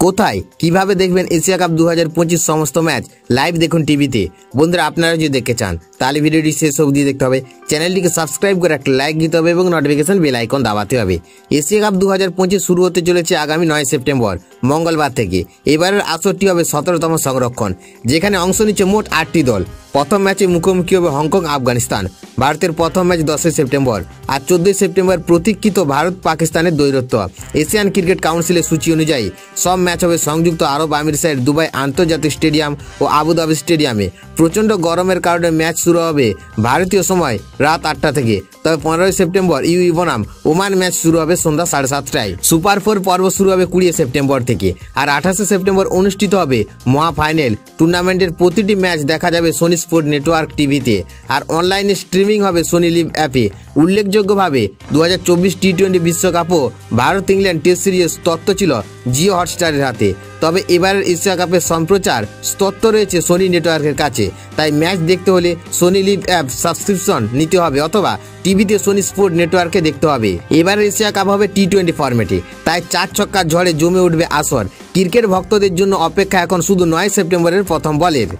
কোথায় কিভাবে দেখবেন এশিয়া কাপ 2025 সমস্ত ম্যাচ লাইভ দেখুন টিভিতে। বন্ধুরা আপনারা যদি দেখতে চান তাহলে ভিডিওটি শেষ অবধি দেখতে হবে, চ্যানেলটিকে সাবস্ক্রাইব করে একটা লাইক দিতে হবে এবং নোটিফিকেশন বেল আইকন দাবাতে হবে। এশিয়া কাপ 2025 শুরু হতে চলেছে আগামী 9 সেপ্টেম্বর মঙ্গলবার থেকে। এবারের আসরটি হবে 17তম সংরক্ষণ, যেখানে অংশ নিচ্ছে মোট 8টি দল। প্রথম ম্যাচে মুখোমুখি হবে হংকং আফগানিস্তান। ভারতের প্রথম ম্যাচ 10 সেপ্টেম্বর আর 14 সেপ্টেম্বর প্রতীক্ষিত ভারত পাকিস্তানের দ্বৈরথ। এশিয়ান ক্রিকেট কাউন্সিলের সূচি অনুযায়ী সব ম্যাচ হবে সংযুক্ত আরব আমিরাতের দুবাই আন্তর্জাতিক স্টেডিয়াম ও আবুধাবি স্টেডিয়ামে। প্রচণ্ড গরমের কারণে ম্যাচ শুরু হবে ভারতীয় সময় রাত 8টা থেকে। তবে 15 সেপ্টেম্বর ইউএই বনাম ওমান ম্যাচ শুরু হবে সন্ধ্যা 7:30টায়। সুপার 4 পর্ব শুরু হবে 20 সেপ্টেম্বর থেকে। আর 28 সেপ্টেম্বর অনুষ্ঠিত হবে মহাফাইনাল। টুর্নামেন্টের প্রতিটি ম্যাচ দেখা যাবে সোনি স্পোর্ট নেটওয়ার্ক টিভিতে, আর অনলাইনে স্ট্রিমিং হবে সোনি লিভ অ্যাপে। উল্লেখযোগ্যভাবে 2024 টি-20 বিশ্বকাপও ভারত ইংল্যান্ড টেস্ট সিরিজ তত্ত্ব ছিল জিও হটস্টারের হাতে। তবে এবারের এশিয়া কাপের সম্প্রচার তত্ত্ব রয়েছে সোনি নেটওয়ার্কের কাছে। তাই ম্যাচ দেখতে হলে সোনি লিভ অ্যাপ সাবস্ক্রিপশন নিতে হবে অথবা টিভিতে সোনি স্পোর্ট নেটওয়ার্কে দেখতে হবে। এবারের এশিয়া কাপ হবে টি-20 ফরম্যাটে, তাই 4 ছক্কার ঝড়ে জমে উঠবে আসর। ক্রিকেট ভক্তদের জন্য অপেক্ষা এখন শুধু 9 সেপ্টেম্বরের প্রথম বলের।